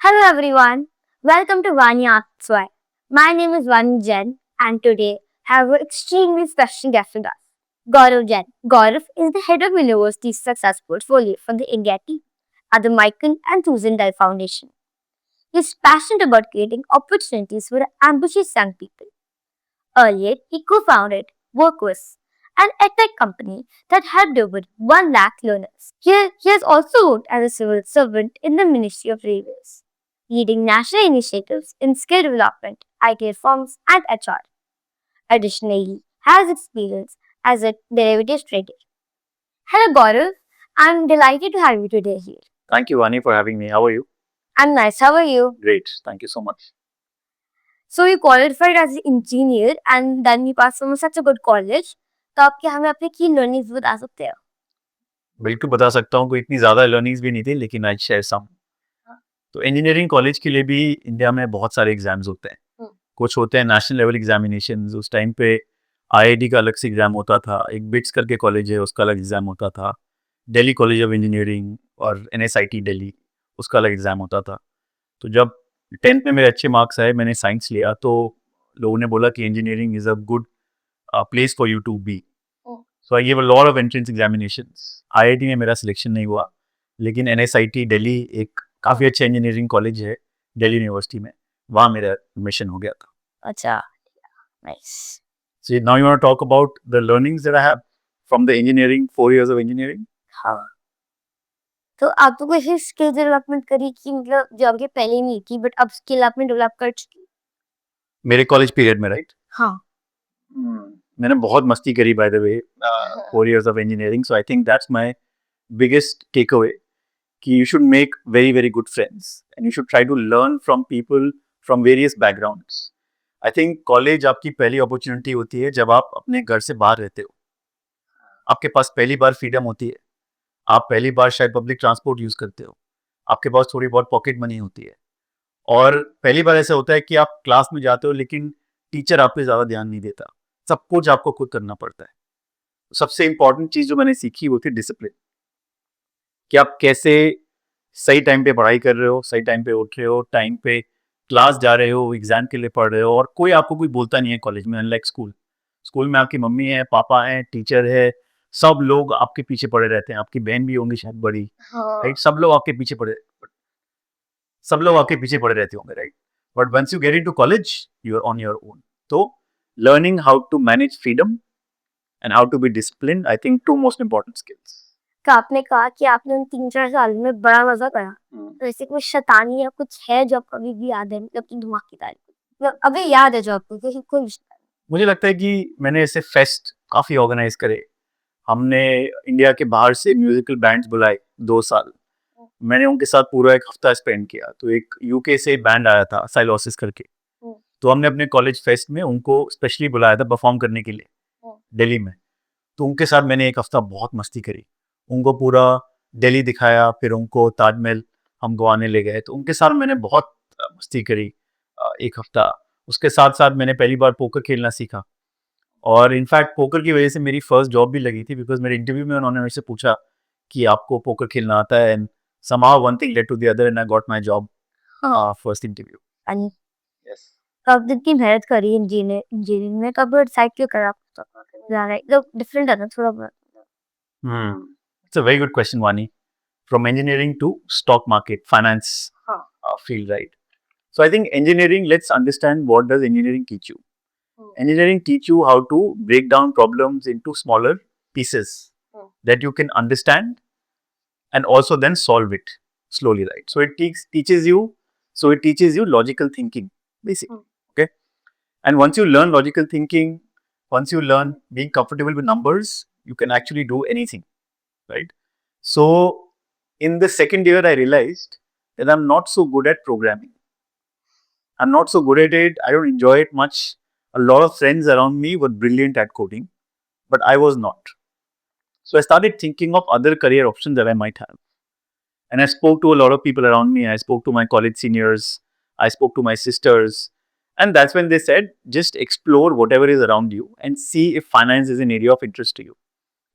Hello everyone, welcome to Vani Asks Why. My name is Vani Jain and today I have an extremely special guest with us, Gaurav Jain. Gaurav is the head of University Success Portfolio for the India team at the Michael and Susan Dell Foundation. He is passionate about creating opportunities for ambitious young people. Earlier, he co-founded Workforce, an edtech company that helped over 1 lakh learners. He has also worked as a civil servant in the Ministry of Railways, leading national initiatives in skill development, IT reforms, and HR. Additionally, has experience as a derivatives trader. Hello Gaurav, I'm delighted to have you today here. Thank you, Vani, for having me. How are you? I'm nice, how are you? Great. Thank you so much. So you qualified as an engineer and then you passed from such a good college. तो आप क्या हमें अपनी की learnings बता सकते हो? बिल्कुल बता सकता हूँ, कोई इतनी ज़्यादा लर्निंग्स भी नहीं थी, लेकिन आई शेयर सम। तो इंजीनियरिंग कॉलेज के लिए भी इंडिया में बहुत सारे एग्जाम्स होते हैं। कुछ होते हैं नेशनल लेवल एग्जामिनेशंस। उस टाइम पे आईआईटी का अलग से एग्ज़ाम होता था, एक बिट्स करके कॉलेज है, उसका अलग एग्ज़ाम होता था। दिल्ली कॉलेज ऑफ इंजीनियरिंग और एनएसआईटी दिल्ली, उसका अलग एग्ज़ाम होता था। तो जब 10th में मेरे अच्छे मार्क्स आए, मैंने साइंस लिया, तो लोगों ने बोला कि engineering is a good place for you to be. So I give a lot of entrance examinations. IIT में मेरा सिलेक्शन नहीं हुआ, लेकिन एनएसआईटी दिल्ली एक काफ़ी अच्छा इंजीनियरिंग कॉलेज है दिल्ली यूनिवर्सिटी में, वहाँ मेरा एडमिशन हो गया था। अच्छा, nice. So now you want to talk about the learnings that I have from the engineering, 4 years of engineering? हाँ, तो आप तो कोई स्किल डेवलपमेंट करी कि मतलब जो आपके पहले नहीं थी बट अब स्किल आपने डेवलप कर चुकी? मेरे कॉलेज पीरियड में, राइट? हाँ। मैंने बहुत मस्ती करी by the way, 4 years of engineering. So I think that's my biggest takeaway कि you should make very very good friends and you should try to learn from people from various backgrounds. I think college आपकी पहली opportunity होती है जब आप अपने घर से बाहर रहते हो। आपके पास पहली बार फ्रीडम होती है, आप पहली बार शायद पब्लिक ट्रांसपोर्ट यूज करते हो, आपके पास थोड़ी बहुत पॉकेट मनी होती है, और पहली बार ऐसा होता है कि आप क्लास में जाते हो लेकिन टीचर आप पे ज़्यादा ध्यान नहीं देता, सब कुछ आपको खुद करना पड़ता है। सबसे इंपॉर्टेंट चीज़ जो मैंने सीखी वो थी डिसिप्लिन, कि आप कैसे सही टाइम पे पढ़ाई कर रहे हो, सही टाइम पे उठ रहे हो, टाइम पे क्लास जा रहे हो, एग्जाम के लिए पढ़ रहे हो, और कोई आपको कोई बोलता नहीं है कॉलेज में, अनलाइक स्कूल। स्कूल में आपकी मम्मी है, पापा है, टीचर है, सब लोग आपके पीछे पड़े रहते हैं, आपकी बहन भी होंगी शायद बड़ी, राइट? सब लोग आपके पीछे पड़े रहते होंगे, right? But once you get into college, you are on your own. तो learning how to manage freedom and how to be discipline, I think two most important skills. तो आपने कहा कि आपने उन 3-4 साल में बड़ा मजा करा। तो ऐसे कोई शैतानी या कुछ है जो आपको अभी भी याद है, मतलब कि धमाकेदार तारीफ, मतलब अभी याद है जो आपको कि कोई मुझे लगता है कि मैंने ऐसे फेस्ट काफ़ी ऑर्गेनाइज करे। हमने इंडिया के बाहर से म्यूजिकल बैंड्स बुलाए 2 साल, मैंने उनके साथ पूरा एक हफ्ता स्पेंड किया। तो एक यूके से बैंड आया था साइलोसिस करके, तो हमने अपने कॉलेज फेस्ट में उनको स्पेशली बुलाया था परफॉर्म करने के लिए दिल्ली में। तो उनके साथ मैंने एक हफ्ता बहुत मस्ती करी, उनको पूरा दिल्ली दिखाया, फिर उनको ताजमहल हम गवाने ले गए, तो उनके साथ मैंने बहुत मस्ती करी एक हफ्ता। उसके साथ साथ मैंने पहली बार पोकर खेलना सीखा, और इनफैक्ट पोकर की वजह से मेरी फर्स्ट जॉब भी लगी थी, बिकॉज मेरे इंटरव्यू में उन्होंने मेरे से पूछा कि आपको पोकर खेलना आता है, and somehow one thing led to the other and I got my job first interview. And Yes. तो आपने इतनी मेहनत करी इंजीनियरिंग में, तो अब डिसाइड क्यों करा जाना है? मतलब डिफरेंट है ना थोड़ा बहुत। It's a very good question, Vani. From engineering to stock market, finance field, right? So I think engineering, let's understand what does engineering teach you. Engineering teach you how to break down problems into smaller pieces that you can understand and also then solve it slowly, right? So it teaches you logical thinking, basically. Okay. And once you learn logical thinking, once you learn being comfortable with numbers, you can actually do anything, right? So in the second year, I realized that I'm not so good at programming. I'm not so good at it. I don't enjoy it much. A lot of friends around me were brilliant at coding, but I was not. So I started thinking of other career options that I might have. And I spoke to a lot of people around me. I spoke to my college seniors. I spoke to my sisters. And that's when they said, just explore whatever is around you and see if finance is an area of interest to you.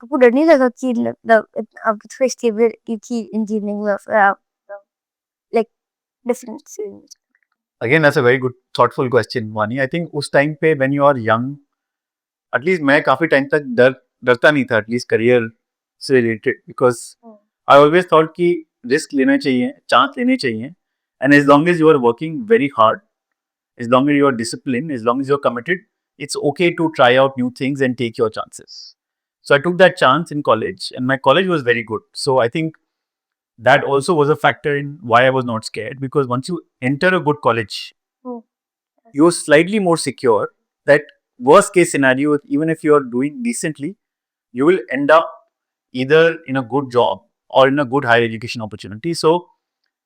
आपको डर नहीं लगा कि मतलब आपकी थोड़ी stability थी engineering में, like difference? Again, that's a very good, thoughtful question, Vani. I think उस time पे when you are young, at least मैं काफी time तक डरता नहीं था, at least career से related, because I always thought कि risk लेना चाहिए, chance लेने चाहिए, and as long as you are working very hard, as long as you are disciplined, as long as you are committed, it's okay to try out new things and take your chances. So I took that chance in college, and my college was very good. So I think that also was a factor in why I was not scared, because once you enter a good college, you're slightly more secure that worst case scenario, even if you're doing decently, you will end up either in a good job or in a good higher education opportunity. So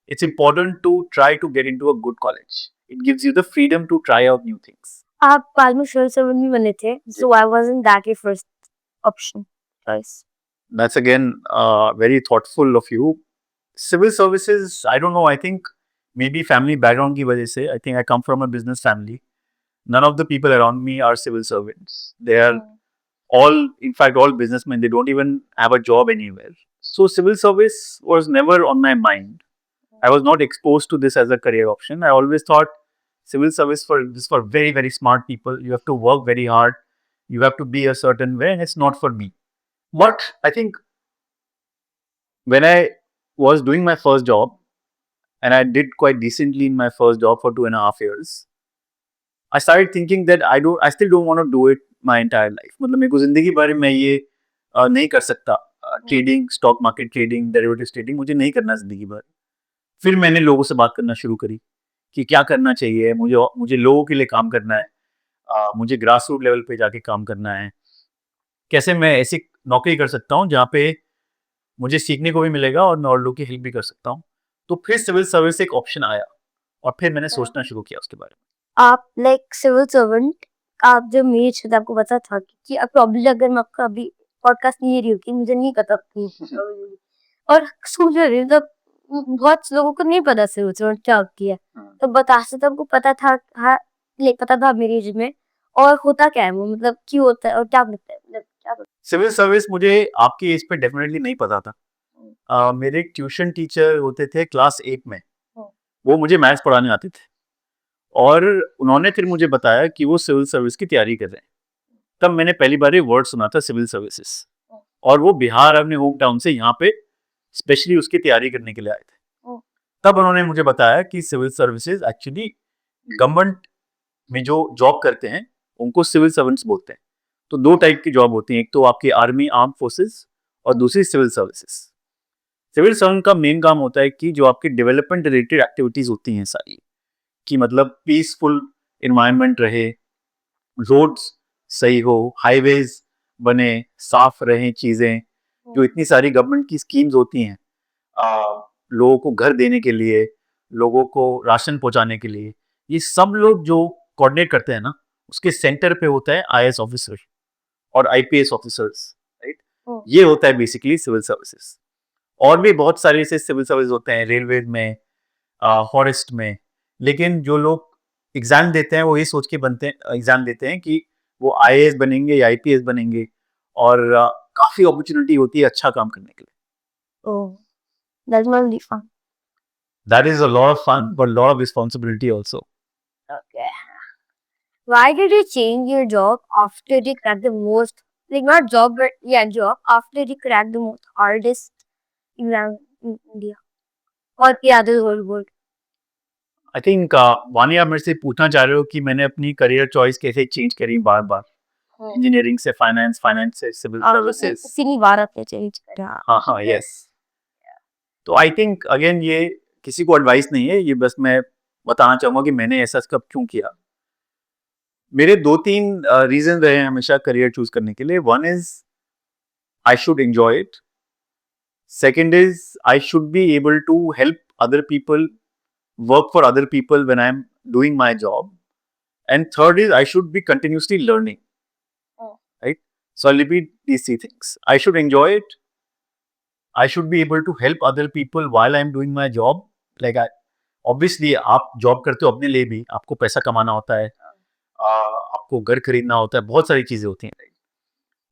it's important to try to get into a good college. It gives you the freedom to try out new things. आप बाद में civil servant भी बने थे, so I wasn't that your first option choice. That's again very thoughtful of you. Civil services, I don't know, I think maybe family background की वजह से, I think I come from a business family. None of the people around me are civil servants. They are all, in fact, all businessmen. They don't even have a job anywhere. So civil service was never on my mind. I was not exposed to this as a career option. I always thought civil service is for very, very smart people. You have to work very hard. You have to be a certain way, and it's not for me. But I think when I was doing my first job, and I did quite decently in my first job for 2.5 years, I started thinking that I still don't want to do it my entire life. मतलब मेरे को जिंदगी भर में ये नहीं कर सकता. Trading, stock market trading, derivatives trading मुझे नहीं करना जिंदगी भर. फिर मैंने लोगों से बात करना शुरू करी कि क्या करना चाहिए, मुझे लोगों के लिए काम करना है, मुझे ग्रास रूट लेवल पे जाके काम करना है, कैसे मैं ऐसी नौकरी कर सकता हूँ जहाँ पे मुझे सीखने को भी मिलेगा और मैं और लोगों की हेल्प भी कर सकता हूँ. तो फिर सिविल सर्विस एक ऑप्शन आया और फिर मैंने सोचना शुरू किया उसके बारे में. आप लाइक सिविल सर्वेंट, आप जब मेरी थे तो आपको पता था कि अब प्रॉब्लम अगर मैं आपका अभी पॉडकास्ट नहीं रही होती, मुझे नहीं पता थी. और सोच रही हूँ, तब बहुत लोगों को नहीं पता सिविल सर्वेंट क्या होती है, तो बता से तो आपको पता था. हाँ, पता था मेरी एज में. और होता क्या है वो, मतलब क्यों होता है और क्या करता है, मतलब क्या. सिविल सर्विस मुझे आपकी एज पे डेफिनेटली नहीं पता था. मेरे एक ट्यूशन टीचर होते थे क्लास 8 में, वो मुझे मैथ्स पढ़ाने आते थे और उन्होंने फिर मुझे बताया कि वो सिविल सर्विस की तैयारी कर रहे हैं. तब मैंने पहली बार ये वर्ड सुना था, सिविल सर्विसेज. और वो बिहार, अपने होम टाउन से यहाँ पे स्पेशली उसकी तैयारी करने के लिए आए थे. तब उन्होंने मुझे बताया कि सिविल सर्विसेज एक्चुअली गवर्नमेंट में जो जॉब करते हैं उनको सिविल सर्वेंट्स बोलते हैं. तो 2 टाइप की जॉब होती है, एक तो आपकी आर्मी आर्म फोर्सेस और दूसरी सिविल सर्विसेज. सिविल सर्वेंट का मेन काम होता है कि जो आपकी डेवलपमेंट रिलेटेड एक्टिविटीज होती हैं सारी, कि मतलब पीसफुल इन्वायरमेंट रहे, रोड्स सही हो, हाईवेज बने, साफ रहें चीजें, जो इतनी सारी गवर्नमेंट की स्कीम्स होती हैं लोगों को घर देने के लिए, लोगों को राशन पहुंचाने के लिए, ये सब लोग जो कोऑर्डिनेट करते हैं ना, उसके सेंटर पे होता है आईएएस ऑफिसर और आईपीएस ऑफिसर्स, राइट. ये होता है बेसिकली सिविल सर्विसेज. और भी बहुत सारे ऐसे सिविल सर्विस होते हैं, रेलवे में, फॉरेस्ट में. लेकिन जो लोग एग्जाम देते हैं वो ये सोच के एग्जाम देते हैं कि वो आईएएस बनेंगे या आईपीएस बनेंगे, और काफी अपॉर्चुनिटी होती है अच्छा काम करने के लिए. Oh, that must be fun. That is a lot of fun, but a lot of responsibility also. Okay. Why did you change your job after you cracked the most, like not job, but yeah, job after you cracked the most hardest exam in India or the other whole world? I think वानी, आप मेरे से पूछना चाह रहे हो कि मैंने अपनी करियर चॉइस कैसे चेंज करी बार बार, इंजीनियरिंग से फाइनेंस, फाइनेंस से सिविल सर्विसेज. इसी बार आपने चेंज करा. हाँ हाँ, यस. तो आई थिंक अगेन ये किसी को एडवाइस नहीं है, ये बस मैं बताना चाहूंगा कि मैंने ऐसा कब क्यों किया. मेरे 2-3 रीजन रहे हैं हमेशा करियर चूज करने के लिए. One is I should enjoy it. Second is I should be able to help other people, work for other people when I'm doing my job. And third is I should be continuously learning. Right? So I'll repeat these 3 things. I should enjoy it. I should be able to help other people while I'm doing my job. Like obviously आप job करते हो अपने लिए भी, आपको पैसा कमाना होता है, आपको घर खरीदना होता है, बहुत सारी चीजें होती हैं.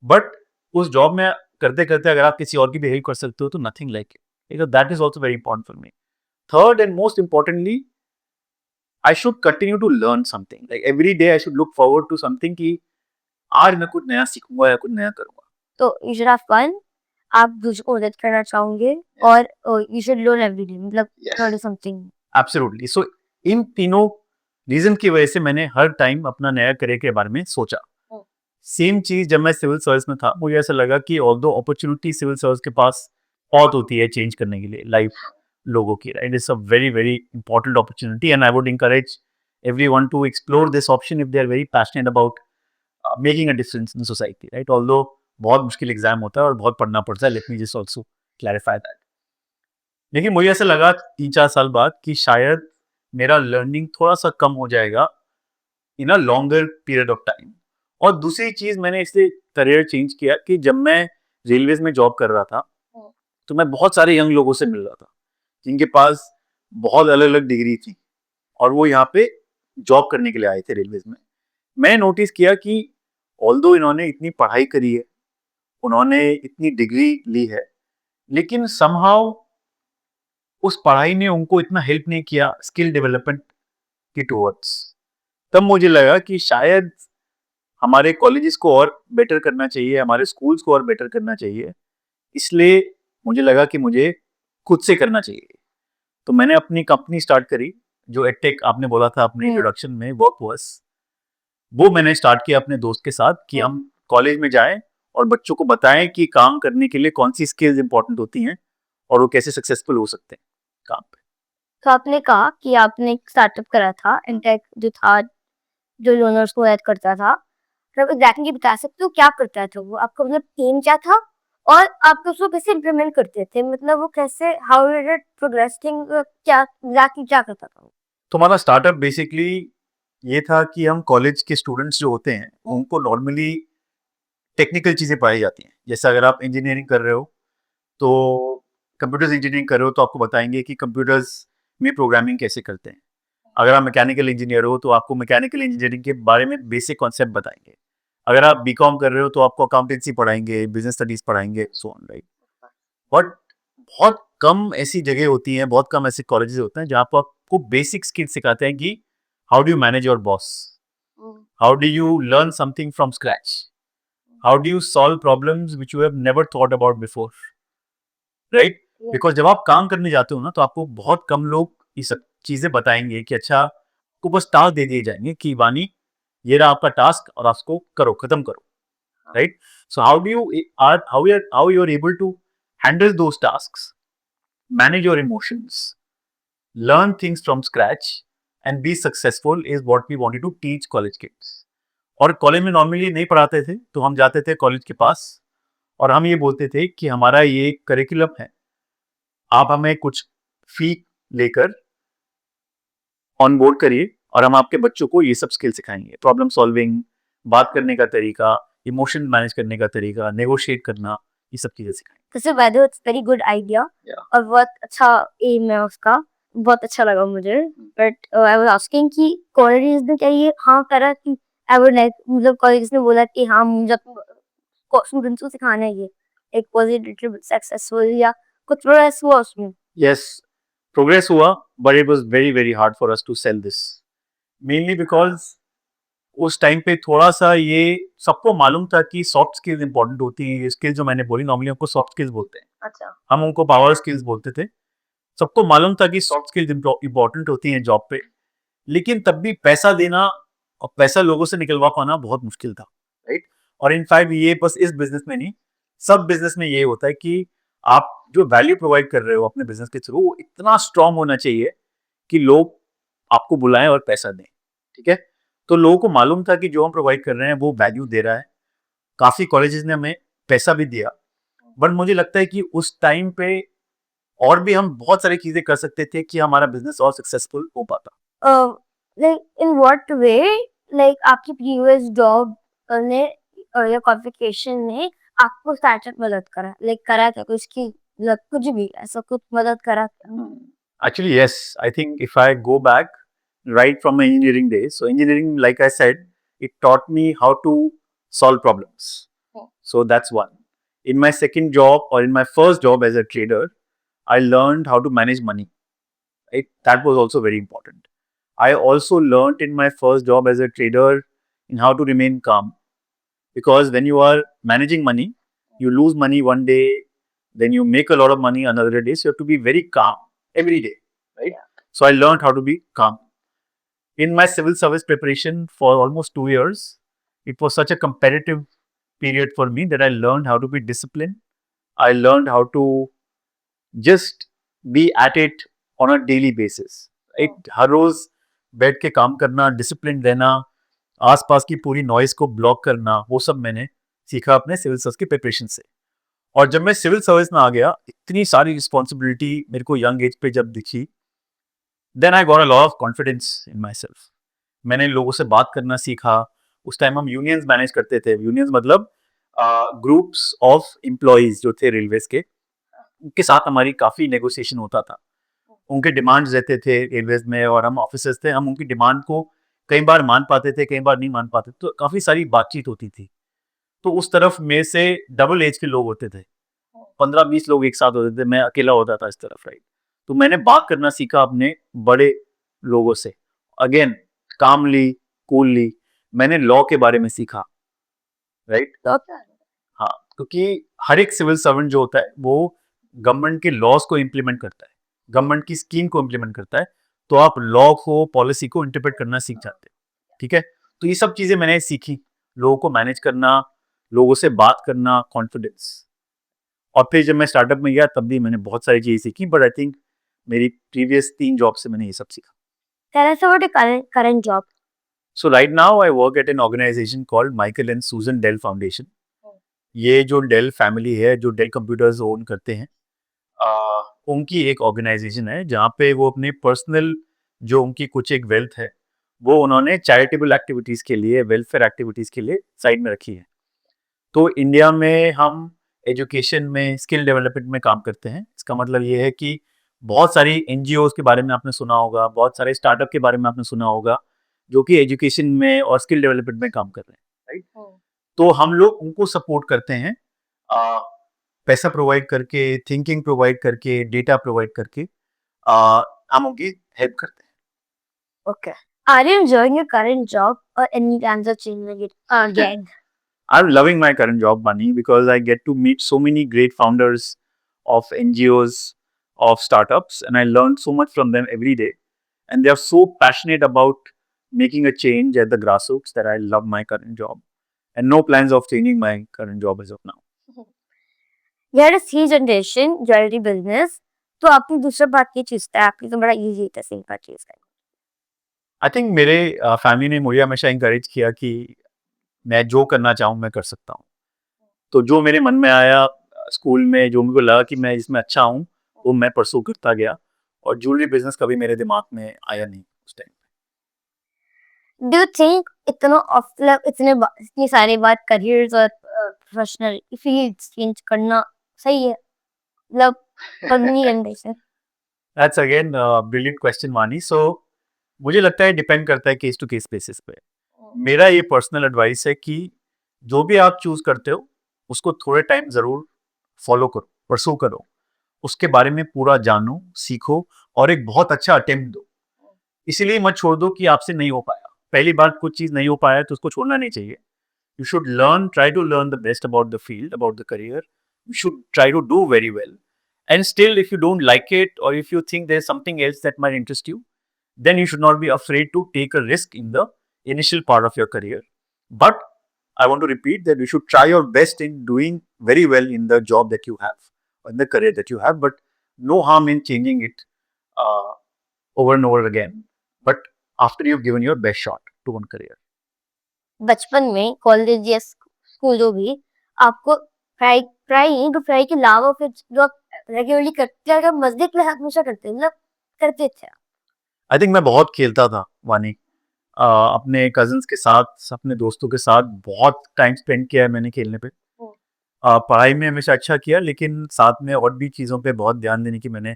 बट उस जॉब में करते करते अगर आप किसी और की भी हेल्प कर सकते हो तो nothing like it. That is also very important for me. third and most importantly, I should continue to learn something. Like every day I should look forward to something कि आज मैं कुछ नया सीखूंगा या कुछ नया करूंगा. तो you should have fun. आप दूसरों को मदद करना चाहोगे और you should learn every day. मतलब learn something. Absolutely. So इन तीनों रीजन की वजह से मैंने हर टाइम अपना नया करियर के बारे में सोचा. सेम चीज जब मैं सिविल सर्विस में था, मुझे ऐसा लगा कि ऑल्दो अपॉर्चुनिटी सिविल सर्विस के पास बहुत होती है चेंज करने के लिए लाइफ लोगों की, right. It's a very very important opportunity and I would encourage everyone to explore this option if they are very passionate about making a difference in society, right. Although बहुत मुश्किल exam होता है और बहुत पढ़ना पड़ता है, let me just also clarify that. लेकिन मुझे ऐसा लगा 3-4 साल बाद कि शायद मेरा लर्निंग थोड़ा सा कम हो जाएगा in a longer period of time. और दूसरी चीज मैंने इसलिए करियर चेंज किया कि जब मैं रेलवेज में जॉब कर रहा था तो मैं बहुत सारे यंग लोगों से मिल रहा था जिनके पास बहुत अलग अलग डिग्री थी और वो यहाँ पे जॉब करने के लिए आए थे रेलवेज में. मैं नोटिस किया कि ऑल्दो इन्होंने इतनी पढ़ाई करी है, उन्होंने इतनी डिग्री ली है, लेकिन समहाउ उस पढ़ाई ने उनको इतना हेल्प नहीं किया स्किल डेवलपमेंट की टुवर्ड्स. तब मुझे लगा कि शायद हमारे कॉलेजेस को और बेटर करना चाहिए, हमारे स्कूल्स को और बेटर करना चाहिए. इसलिए मुझे लगा कि मुझे खुद से करना चाहिए. तो मैंने अपनी कंपनी स्टार्ट करी जो एडटेक आपने बोला था अपने इंट्रोडक्शन में, वर्कफोर्स. वो मैंने स्टार्ट किया अपने दोस्त के साथ कि हम कॉलेज में जाएं और बच्चों को बताएं कि काम करने के लिए कौन सी स्किल्स इंपॉर्टेंट होती हैं और वो कैसे सक्सेसफुल हो सकते हैं काम पे. तो आपने कहा कि आपने एक स्टार्टअप करा था इनटेक जो था, जो लोनर्स को ऐड करता था. तो एग्जैक्टली बता सकते हो क्या करता था वो, आपका मतलब टीम क्या था और आप उसको कैसे इम्प्लीमेंट करते थे, मतलब वो कैसे, हाउ डिड इट प्रोग्रेसिंग, क्या एग्जैक्टली क्या करता था वो? तो हमारा स्टार्टअप बेसिकली ये था कि हम कॉलेज के स्टूडेंट्स जो होते हैं उनको नॉर्मली टेक्निकल चीज़ें पढ़ाई जाती हैं. जैसे अगर आप इंजीनियरिंग कर रहे हो तो कंप्यूटर्स इंजीनियरिंग कर रहे हो तो आपको बताएंगे कि कंप्यूटर्स में प्रोग्रामिंग कैसे करते हैं. अगर आप मैकेनिकल इंजीनियर हो तो आपको मैकेनिकल इंजीनियरिंग के बारे में बेसिक कॉन्सेप्ट बताएंगे. अगर आप बीकॉम कर रहे हो तो आपको अकाउंटेंसी पढ़ाएंगे, बिजनेस स्टडीज पढ़ाएंगे, सो ऑन, राइट. बट बहुत कम ऐसी जगह होती हैं, बहुत कम ऐसे कॉलेजेस होते हैं जहाँ पर आपको बेसिक स्किल सिखाते हैं कि how do you manage your boss, how do you learn something from scratch, how do you solve problems which you have never thought about before, right. Because जब आप काम करने जाते हो ना तो आपको बहुत कम लोग ये सब चीजें बताएंगे कि अच्छा, आपको बस टास्क दे दिए जाएंगे कि वानी ये रहा आपका टास्क और आप उसको करो, खत्म करो, right. So how do you how you are able to handle those tasks, manage your emotions, learn things from scratch and be successful is what we wanted to teach college kids. और college में normally नहीं पढ़ाते थे तो हम जाते थे college के पास और हम ये बोलते थे कि हमारा ये करिकुलम है, आप हमें कुछ फी लेकर ऑन बोर्ड करिए और हम आपके बच्चों को ये सब स्किल सिखाएंगे. प्रॉब्लम सॉल्विंग, बात करने का तरीका, इमोशन मैनेज करने का तरीका, नेगोशिएट करना, ये सब चीजें सिखाएंगे. तो by the way it's very good idea और बहुत अच्छा एम है उसका, बहुत अच्छा लगा मुझे. बट आई वाज आस्किंग कि कॉलेजेस ने क्या ये हाँ करा कि आई वुड लाइक, मतलब कॉलेजेस ने बोला कि हाँ मुझे स्टूडेंट्स को सिखाना है ये, एक पॉजिटिव सक्सेसफुल या कुछ प्रोग्रेस हुआ उसमें? Yes, progress हुआ, but it was very very hard for us to sell this. Mainly because उस टाइम पे थोड़ा सा ये सबको मालूम था कि सॉफ्ट स्किल्स इंपॉर्टेंट होती हैं. ये स्किल्स जो मैंने बोली नॉर्मली हमको सॉफ्ट स्किल्स बोलते हैं, अच्छा. हम उनको पावर स्किल्स बोलते थे. सबको मालूम था कि सॉफ्ट स्किल्स इंपॉर्टेंट होती हैं जॉब पे, लेकिन तब भी पैसा देना और पैसा लोगों से निकलवा पाना बहुत मुश्किल था, राइट. और इनफैक्ट ये बस इस बिजनेस में नहीं, सब बिजनेस में ये होता है कि आप जो वैल्यू प्रोवाइड कर रहे हो अपने बिजनेस के थ्रू वो इतना स्ट्रांग होना चाहिए कि लोग आपको बुलाएं और पैसा दें, ठीक है. तो लोगों को मालूम था कि जो हम प्रोवाइड कर रहे हैं वो वैल्यू दे रहा है. काफी कॉलेजेस ने हमें पैसा भी दिया, बट मुझे लगता है कि उस टाइम पे और भी हम बहुत सारी चीजें कर सकते थे कि हमारा बिजनेस और सक्सेसफुल हो पाता. Like in what way, like आपकी प्रीवियस जॉब ने या क्वालिफिकेशन ने आपको स्टार्टअप मदद करा, लाइक करा क्या कुछ की, मतलब कुछ भी ऐसा कुछ मदद करा क्या? Actually, yes. I think if I go back right from my engineering days, so engineering, like I said, it taught me how to solve problems. So that's one. In my second job or in my first job as a trader, I learned how to manage money. That was also very important. I also learned in my first job as a trader in how to remain calm, because when you are managing money, you lose money one day, then you make a lot of money another day. So you have to be very calm every day, right? So I learned how to be calm. In my civil service preparation for almost 2 years, it was such a competitive period for me that I learned how to be disciplined. I learned how to just be at it on a daily basis. Right? हर रोज बैठ के काम करना, discipline रहना, आसपास की पूरी noise को block करना, वो सब मैंने सीखा अपने सिविल सर्विस की प्रिपरेशन से। और जब मैं सिविल सर्विस में आ गया, इतनी सारी रिस्पॉन्सिबिलिटी मेरे को यंग एज पे जब दिखी, then I got a lot of confidence in myself. मैंने लोगों से बात करना सीखा। उस टाइम हम यूनियंस मैनेज करते थे। यूनियंस मतलब ग्रुप्स ऑफ एम्प्लॉयज जो थे रेलवेज के, उनके साथ हमारी काफ़ी नेगोशिएशन होता था। उनके डिमांड्स रहते थे रेलवेज में, और हम ऑफिसर्स थे, हम उनकी डिमांड को कई बार मान पाते थे, कई बार नहीं मान पाते, तो काफ़ी सारी बातचीत होती थी। तो उस तरफ में से डबल एज के लोग होते थे, 15-20 लोग एक साथ होते थे, मैं अकेला होता था इस तरफ, राइट। तो मैंने बात करना सीखा अपने बड़े लोगों से, अगेन कामली, कूलली। मैंने लॉ के बारे में सीखा, राइट। हाँ, क्योंकि हर एक सिविल सर्वेंट जो होता है वो गवर्नमेंट के लॉज को इम्प्लीमेंट करता है, गवर्नमेंट की स्कीम को इम्प्लीमेंट करता है। तो आप लॉ को, पॉलिसी को इंटरप्रेट करना सीख जाते हैं, ठीक है। तो ये सब चीजें मैंने सीखी, लोगों को मैनेज करना, लोगों से बात करना, कॉन्फिडेंस। और फिर जब मैं स्टार्टअप में गया तब भी मैंने बहुत सारी चीजें सीखी, बट आई थिंक मेरी प्रीवियस 3 जॉब से मैंने ये सब सीखा। Tell us about your current job. So right now I work at an organization called Michael and Susan Dell Foundation. ये जो डेल फैमिली है, जो डेल कंप्यूटर्स ओन करते हैं, उनकी एक ऑर्गेनाइजेशन है जहाँ पे वो अपने पर्सनल जो उनकी कुछ एक वेल्थ है, वो उन्होंने चैरिटेबल एक्टिविटीज़ के लिए, वेलफेयर एक्टिविटीज़ के लिए साइड में रखी है। तो इंडिया में हम एजुकेशन में, स्किल डेवलपमेंट में काम करते हैं। इसका मतलब ये है कि बहुत सारी एनजीओज़ के बारे में आपने सुना होगा, बहुत सारे स्टार्टअप के बारे में आपने सुना होगा, जो कि एजुकेशन में और स्किल डेवलपमेंट में काम कर रहे हैं, राइट। तो हम लोग उनको सपोर्ट करते हैं, पैसा प्रोवाइड करके, थिंकिंग प्रोवाइड करके, डेटा प्रोवाइड करके, हम उनकी हेल्प करते हैं। Okay. Are you enjoying your current job or any plans of changing it again? I'm loving my current job, Bunny, because I get to meet so many great founders of NGOs, of startups, and I learn so much from them every day. And they are so passionate about making a change at the grassroots that I love my current job. And no plans of changing my current job as of now. You had a C generation jewellery business, तो आपने दूसरा बात ये चीज था, आपने तो बड़ा इजी था सिंपल चीज है। आई थिंक मेरे फैमिली ने मुझे हमेशा इंकरेज किया कि मैं जो करना चाहूँ मैं कर सकता हूँ। तो जो मेरे मन में आया स्कूल में, जो मुझे लगा कि मैं इसमें अच्छा हूँ, वो मैं परसू करता गया। और ज्वेलरी बिजनेस कभी मेरे दिमाग में आया नहीं उस टाइम। Do you think इतनी सारी बात करियर्स और प्रोफेशनल फील्ड्स चेंज करना सही है, मतलब बदलनी generation? That's again brilliant question, वानी। सो मुझे लगता है डिपेंड करता है केस टू केस बेसिस पे। मेरा ये पर्सनल एडवाइस है कि जो भी आप चूज करते हो उसको थोड़े टाइम जरूर फॉलो करो, परसू करो, उसके बारे में पूरा जानो, सीखो, और एक बहुत अच्छा अटेम्प्ट दो। इसीलिए मत छोड़ दो कि आपसे नहीं हो पाया। पहली बार कुछ चीज नहीं हो पाया तो उसको छोड़ना नहीं चाहिए। You should learn, try to learn the best about the field, about the career. You should try to do very well. And still, if you don't like it, or if you think there's something else that might interest you, then you should not be afraid to take a risk in the initial part of your career. But I want to repeat that you should try your best in doing very well in the job that you have, or in the career that you have, but no harm in changing it over and over again. But after you've given your best shot to one career. बचपन में college या school जो भी आपको fry के अलावा फिर जो आप रेगुलरली करते हैं, मस्जिद में हमेशा करते हैं, मतलब करते थे? आई थिंक मैं बहुत खेलता था, वानी। अपने कजन्स के साथ, अपने दोस्तों के साथ बहुत टाइम स्पेंड किया है मैंने खेलने पे। पढ़ाई में हमेशा अच्छा किया, लेकिन साथ में और भी चीज़ों पे बहुत ध्यान देने की मैंने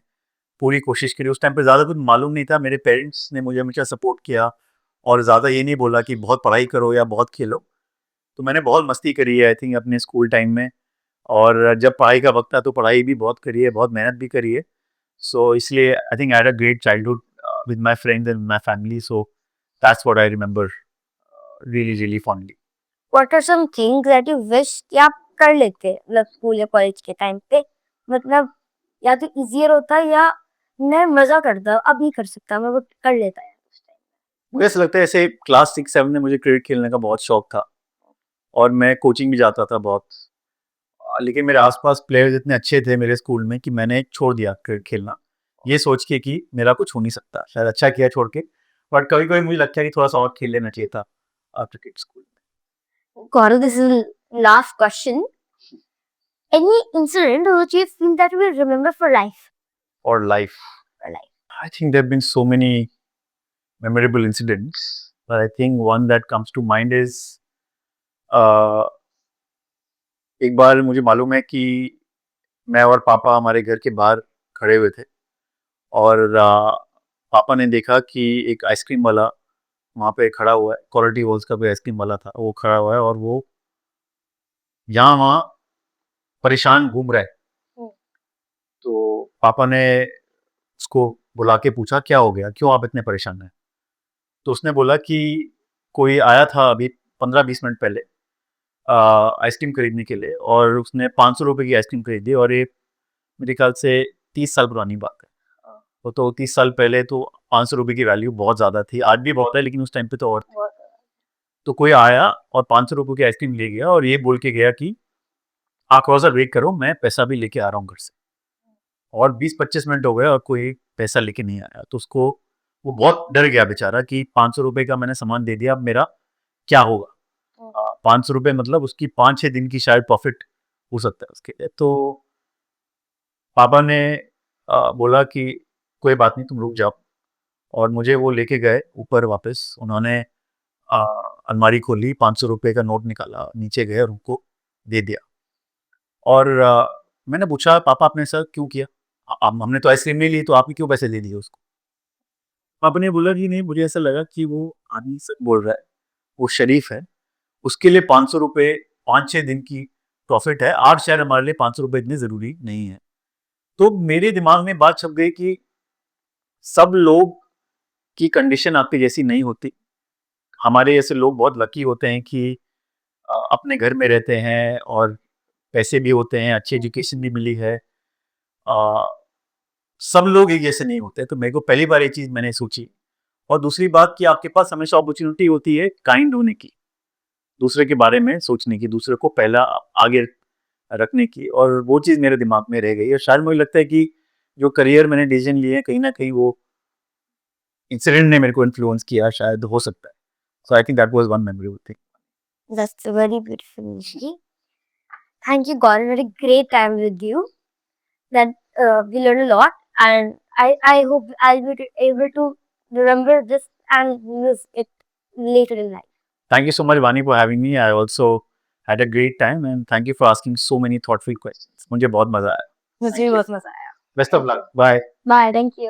पूरी कोशिश करी। उस टाइम पे ज़्यादा कुछ मालूम नहीं था। मेरे पेरेंट्स ने मुझे हमेशा सपोर्ट किया और ज़्यादा ये नहीं बोला कि बहुत पढ़ाई करो या बहुत खेलो। तो मैंने बहुत मस्ती करी है आई थिंक अपने स्कूल टाइम में, और जब पढ़ाई का वक्त था तो पढ़ाई भी बहुत करी है, बहुत मेहनत भी करी है। So इसलिए I think I had a great childhood with my friends and my family. So that's what I remember really fondly. What are some things that you wish कि आप कर लेते मतलब स्कूल या कॉलेज के टाइम पे, मतलब या तो इजियर होता या मैं मजा करता अब नहीं कर सकता मैं वो कर लेता है उस टाइम। मुझे ऐसा लगता है ऐसे क्लास 6-7 में मुझे क्रिकेट खेलने का बहुत शौक था और मैं कोचिंग भी जाता था बहुत। लेकिन मेरे आसपास प्लेयर्स इतने अच्छे थे मेरे स्कूल में कि मैंने छोड़ दिया क्रिकेट खेलना, ये सोच के कि मेरा कुछ हो नहीं सकता। शायद अच्छा किया छोड़ के, बट कभी-कभी मुझे लगता है कि थोड़ा-सा और खेल लेना चाहिए था आफ्टर क्रिकेट स्कूल में। Gaurav, this is last question. Any incident which you feel that you will remember for life? और life, For life. I think there have been so many memorable incidents, but I think one that comes to mind is एक बार मुझे मालूम है कि मैं और पापा हमारे घर के बाहर खड़े हुए थे और पापा ने देखा कि एक आइसक्रीम वाला वहाँ पे खड़ा हुआ है, क्वालिटी वॉल्स का कोई आइसक्रीम वाला था, वो खड़ा हुआ है और वो यहाँ वहाँ परेशान घूम रहा है। तो पापा ने उसको बुला के पूछा क्या हो गया, क्यों आप इतने परेशान हैं? तो उसने बोला कि कोई आया था अभी 15-20 मिनट पहले आइसक्रीम खरीदने के लिए और उसने 500 रुपए की आइसक्रीम खरीदी और ये मेरे ख्याल से 30 साल पुरानी बात है। वो तो 30 साल पहले तो 500 रुपए की वैल्यू बहुत ज़्यादा थी, आज भी बहुत है लेकिन उस टाइम पे तो और थी। तो कोई आया और 500 रुपए की आइसक्रीम ले गया और ये बोल के गया कि आप थोड़ा-सा वेट करो, मैं पैसा भी लेके आ रहा हूँ घर से। और 20-25 मिनट हो गए और कोई पैसा लेके नहीं आया। तो उसको वो बहुत डर गया बेचारा कि 500 रुपए का मैंने सामान दे दिया, अब मेरा क्या होगा? 500 रुपए मतलब उसकी 5-6 दिन की शायद प्रॉफ़िट हो सकता है उसके लिए। तो पापा ने बोला कि कोई बात नहीं तुम रुक जाओ और मुझे वो लेके गए ऊपर वापस। उन्होंने अ, अलमारी खोली, 500 रुपए का नोट निकाला, नीचे गए और उनको दे दिया। और मैंने पूछा पापा आपने ऐसा क्यों किया? हमने तो आइसक्रीम नहीं ली तो आपने क्यों पैसे दे दिए उसको? पापा ने बोला कि नहीं मुझे ऐसा लगा कि वो आदमी सच बोल रहा है, वो शरीफ है, उसके लिए 500 रुपए 5-6 दिन की प्रॉफ़िट है, आज शायद हमारे लिए 500 रुपए इतने ज़रूरी नहीं है। तो मेरे दिमाग में बात छप गई कि सब लोग की कंडीशन आपके जैसी नहीं होती। हमारे जैसे लोग बहुत लकी होते हैं कि अपने घर में रहते हैं और पैसे भी होते हैं, अच्छी एजुकेशन भी मिली है। अ, सब लोग एक जैसे नहीं होते, तो मेरे को पहली बार ये चीज़ मैंने सोची। और दूसरी बात कि आपके पास हमेशा अपॉर्च्युनिटी होती है काइंड होने की, दूसरे के बारे में सोचने की, दूसरे को पहला आगे रखने की और वो चीज़ मेरे दिमाग में रह गई और शायद मुझे लगता है कि जो करियर मैंने डिसीज़न लिए हैं, कहीं न कहीं वो इंसिडेंट ने मेरे को इन्फ्लुएंस किया शायद हो सकता है। So I think that was one memorable thing. That's very beautiful, Nishi. Thank you, Gaurav. Had a great time with you. That we learned a lot, and I hope I'll be able to remember this and use it later in life. Thank you so much, Vani, for having me. I also had a great time and thank you for asking so many thoughtful questions. मुझे बहुत मज़ा आया। मुझे भी बहुत मजा आया। Best of luck. Bye. Bye. Thank you.